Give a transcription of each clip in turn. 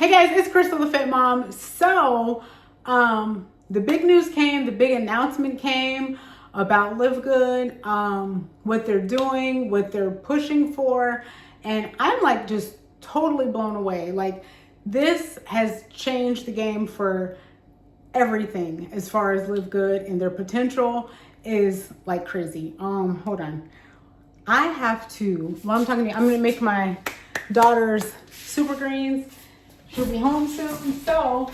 Hey guys, it's Crystal the Fit Mom. So, the big news came, the big announcement came about LiveGood, what they're doing, what they're pushing for, and I'm like just totally blown away. Like, this has changed the game for everything as far as LiveGood, and their potential is like crazy. Hold on. I have to, while I'm talking to you, I'm gonna make my daughter's super greens. She'll be home soon. So,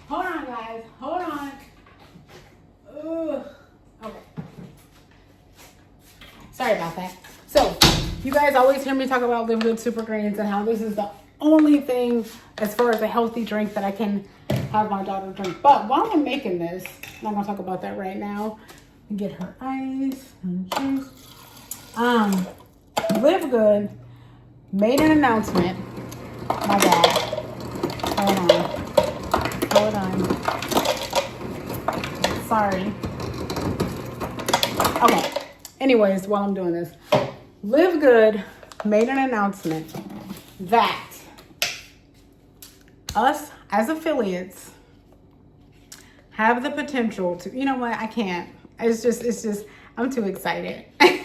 hold on guys, hold on. Ugh. Okay. Sorry about that. So, you guys always hear me talk about LiveGood super greens and how this is the only thing as far as a healthy drink that I can have my daughter drink. But while I'm making this, I'm not gonna talk about that right now. Get her ice and juice. LiveGood made an announcement. My bad. Hold on. Sorry. Okay. Anyways, while I'm doing this, LiveGood made an announcement that us as affiliates have the potential to, you know what, I can't. It's just, I'm too excited. I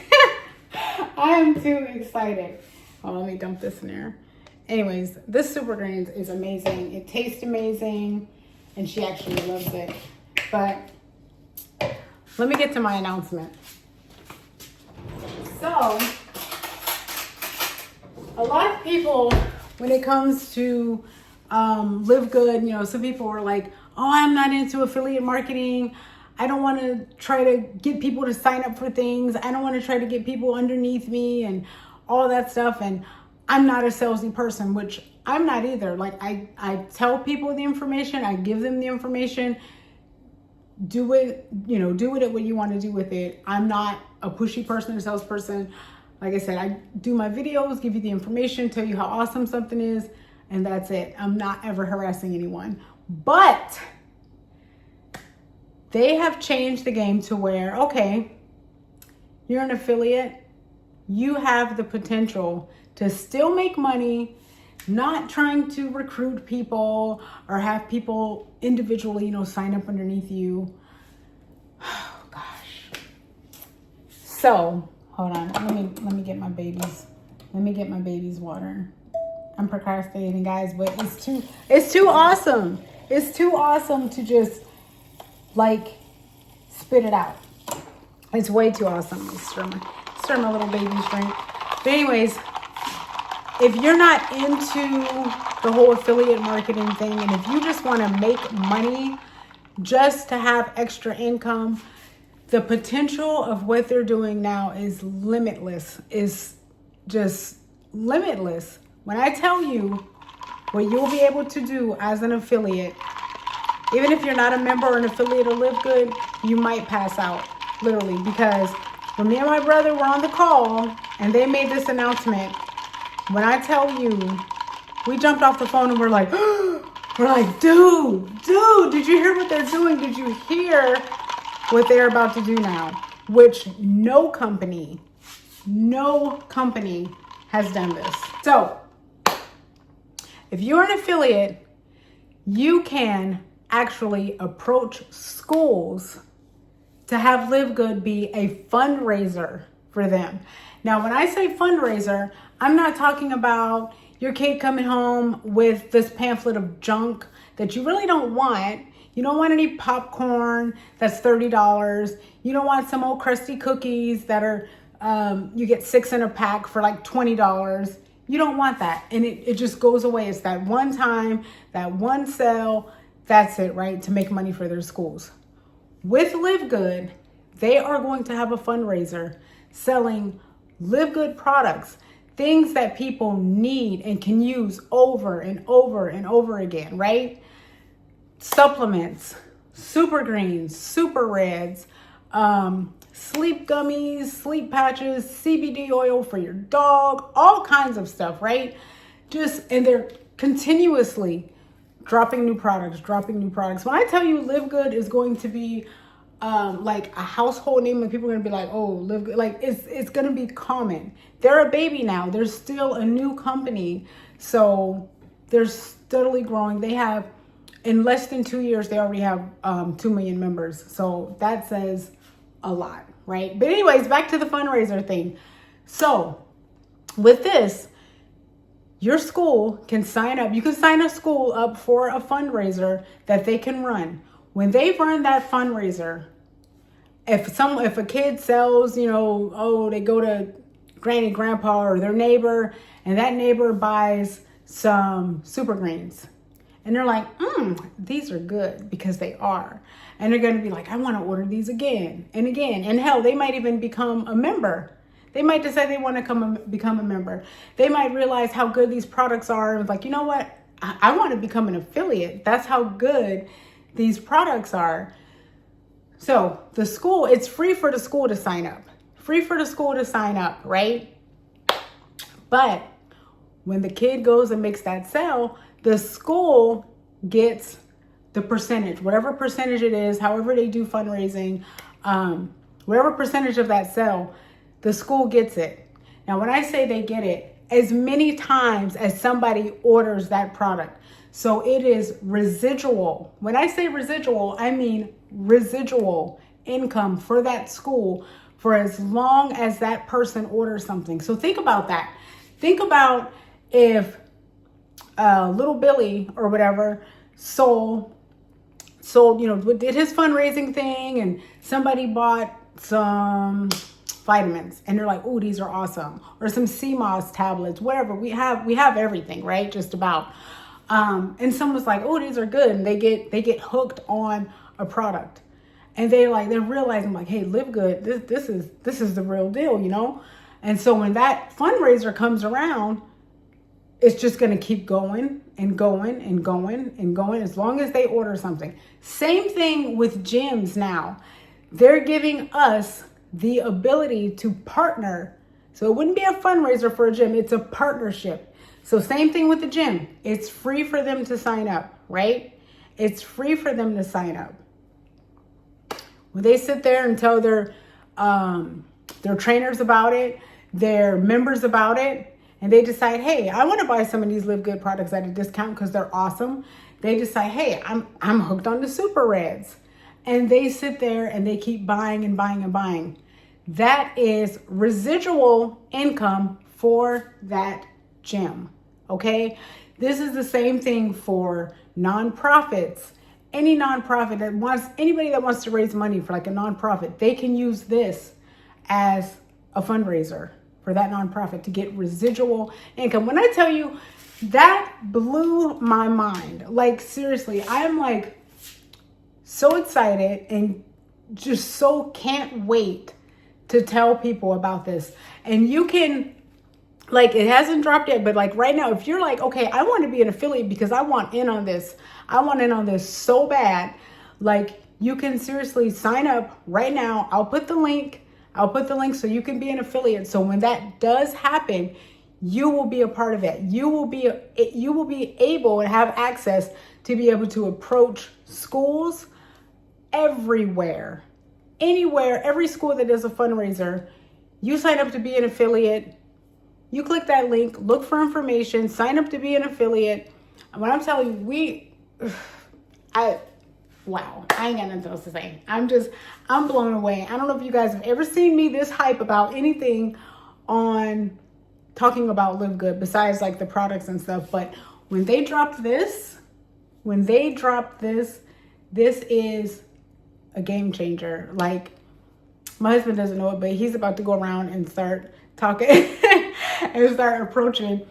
am too excited. Oh, let me dump this in there. Anyways, this super greens is amazing. It tastes amazing, and she actually loves it. But let me get to my announcement. So, a lot of people, when it comes to LiveGood, you know, some people are like, oh, I'm not into affiliate marketing. I don't want to try to get people to sign up for things. I don't want to try to get people underneath me and all that stuff. And I'm not a salesy person, which I'm not either. Like, I tell people the information. I give them the information. Do it, you know, do with it what you want to do with it. I'm not a pushy person or salesperson. Like I said, I do my videos, give you the information, tell you how awesome something is, and that's it. I'm not ever harassing anyone. But they have changed the game to where, okay, you're an affiliate. You have the potential to still make money, not trying to recruit people or have people individually, you know, sign up underneath you. Oh gosh. So, hold on. Let me get my babies. Let me get my babies water. I'm procrastinating, guys, but it's too awesome. It's too awesome to just like spit it out. It's way too awesome. Stir my little baby's drink. But anyways, if you're not into the whole affiliate marketing thing, and if you just want to make money just to have extra income, the potential of what they're doing now is limitless, is just limitless. When I tell you what you'll be able to do as an affiliate, even if you're not a member or an affiliate of LiveGood, you might pass out, literally, because when me and my brother were on the call and they made this announcement, when I tell you, we jumped off the phone and we're like, dude, did you hear what they're doing? Did you hear what they're about to do now? Which no company has done this. So, if you're an affiliate, you can actually approach schools to have LiveGood be a fundraiser for them. Now, when I say fundraiser, I'm not talking about your kid coming home with this pamphlet of junk that you really don't want. You don't want any popcorn that's $30. You don't want some old crusty cookies that are, you get 6 in a pack for like $20. You don't want that. And it just goes away. It's that one time, that one sale, that's it, right? To make money for their schools. With LiveGood, they are going to have a fundraiser selling LiveGood products, things that people need and can use over and over and over again, right? Supplements, super greens, super reds, sleep gummies, sleep patches, CBD oil for your dog, all kinds of stuff, right? And they're continuously dropping new products. When I tell you LiveGood is going to be like a household name, and people are gonna be like, oh, LiveGood, like it's gonna be common. They're a baby now. They're still a new company, so there's steadily growing. They have, in less than 2 years, they already have 2 million members. So that says a lot, right? But anyways, back to the fundraiser thing. So with this, your school can sign up. You can sign a school up for a fundraiser that they can run. When they run that fundraiser, if a kid sells, they go to granny, grandpa, or their neighbor, and that neighbor buys some super greens, and they're like, these are good, because they are. And they're going to be like, I want to order these again and again. And hell, they might even become a member. They might decide they want to become a member. They might realize how good these products are and like, you know what? I want to become an affiliate. That's how good these products are. So the school, it's free for the school to sign up. Free for the school to sign up, right? But when the kid goes and makes that sale, the school gets the percentage, whatever percentage it is, however they do fundraising, whatever percentage of that sale, the school gets it. Now, when I say they get it, as many times as somebody orders that product. So it is residual. When I say residual, I mean residual income for that school for as long as that person orders something. So think about that. Think about if little Billy or whatever sold, did his fundraising thing, and somebody bought some vitamins and they're like, oh, these are awesome, or some CMOS tablets, whatever. We have everything, right? Just about. And someone's like, oh, these are good, and they get hooked on a product, and they're realizing like, hey, LiveGood, this is the real deal, And so when that fundraiser comes around, it's just going to keep going and going and going and going as long as they order something. Same thing with gyms now. They're giving us the ability to partner. So it wouldn't be a fundraiser for a gym. It's a partnership. So same thing with the gym. It's free for them to sign up, right? It's free for them to sign up. When they sit there and tell their trainers about it, their members about it, and they decide, hey, I want to buy some of these LiveGood products at a discount because they're awesome. They decide, hey, I'm hooked on the Super Reds. And they sit there and they keep buying and buying and buying. That is residual income for that gym, okay? This is the same thing for nonprofits. Any nonprofit anybody that wants to raise money for like a nonprofit, they can use this as a fundraiser for that nonprofit to get residual income. When I tell you, that blew my mind. Like, seriously, I am like so excited and just so can't wait to tell people about this. And you can, like, it hasn't dropped yet, but like right now, if you're like, okay, I want to be an affiliate because I want in on this. I want in on this so bad. Like, you can seriously sign up right now. I'll put the link so you can be an affiliate. So when that does happen, you will be a part of it. You will be able to have access to be able to approach schools everywhere, anywhere, every school that does a fundraiser. You sign up to be an affiliate. You click that link, look for information, sign up to be an affiliate. And when I'm telling you, wow, I ain't got nothing else to say. I'm blown away. I don't know if you guys have ever seen me this hype about anything on talking about LiveGood besides like the products and stuff. But when they dropped this, this is a game changer. Like, my husband doesn't know it, but he's about to go around and start talking and start approaching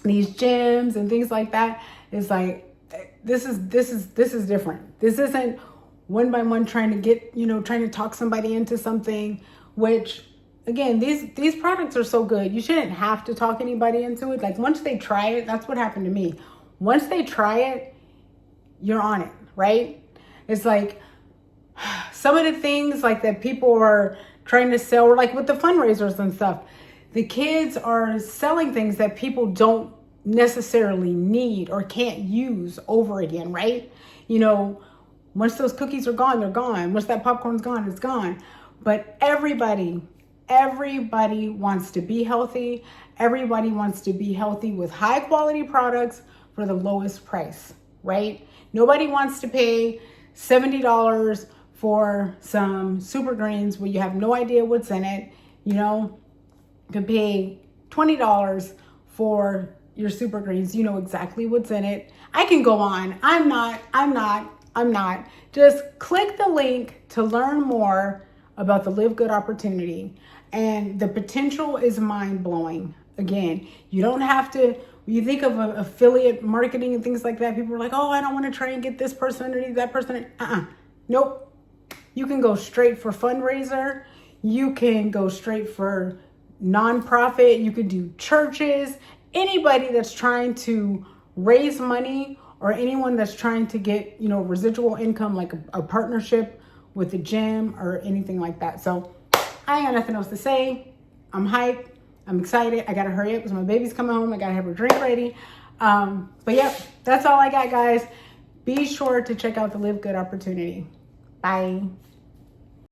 these gyms and things like that. It's like, this is different. This isn't one by one trying to talk somebody into something, which again, these products are so good. You shouldn't have to talk anybody into it. Like, once they try it, that's what happened to me. Once they try it, you're on it, right? It's like some of the things like that people are trying to sell, or like with the fundraisers and stuff, the kids are selling things that people don't necessarily need or can't use over again, right? Once those cookies are gone, they're gone. Once that popcorn's gone, it's gone. But everybody wants to be healthy. Everybody wants to be healthy with high quality products for the lowest price, right? Nobody wants to pay $70 for some super greens where you have no idea what's in it. You know, you can pay $20 for your super greens. You know exactly what's in it. I can go on. I'm not. Just click the link to learn more about the Live Good opportunity. And the potential is mind-blowing. Again, you don't have to, when you think of affiliate marketing and things like that, people are like, oh, I don't want to try and get this person underneath that person. Nope. You can go straight for fundraiser. You can go straight for nonprofit. You can do churches. Anybody that's trying to raise money, or anyone that's trying to get, you know, residual income, like a partnership with a gym or anything like that. So I ain't got nothing else to say. I'm hyped. I'm excited. I got to hurry up because my baby's coming home. I got to have her drink ready. But yeah, that's all I got, guys. Be sure to check out the Live Good opportunity. Bye.